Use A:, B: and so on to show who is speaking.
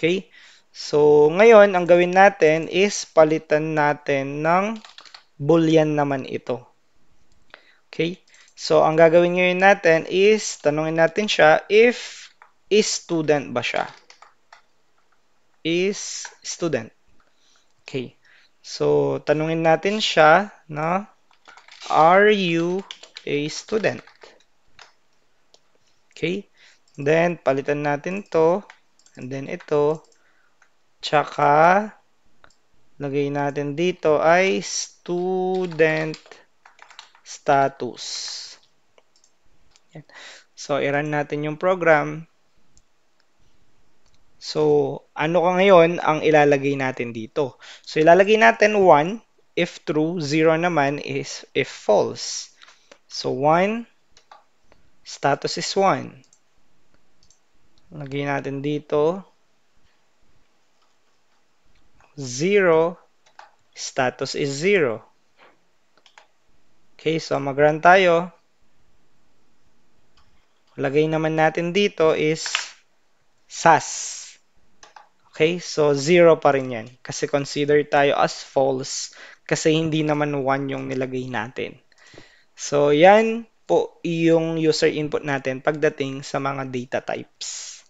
A: Okay? So, ngayon, ang gawin natin is palitan natin ng boolean naman ito. Okay? So, ang gagawin ngayon natin is tanungin natin siya if is student ba siya? Is student. Okay. So, tanungin natin siya na are you a student? Okay? Then, palitan natin to. And then, ito. Tsaka, lagay natin dito ay student status. Yan. So, i-run natin yung program. So, ano ka ngayon ang ilalagay natin dito? So, ilalagay natin 1 if true, 0 naman is if false. So, 1, status is 1. Lagay natin dito 0, status is 0. Okay, so mag-run tayo. Lagay naman natin dito is SAS. Okay, so 0 pa rin yan. Kasi consider tayo as false kasi hindi naman 1 yung nilagay natin. So, yan po yung user input natin pagdating sa mga data types.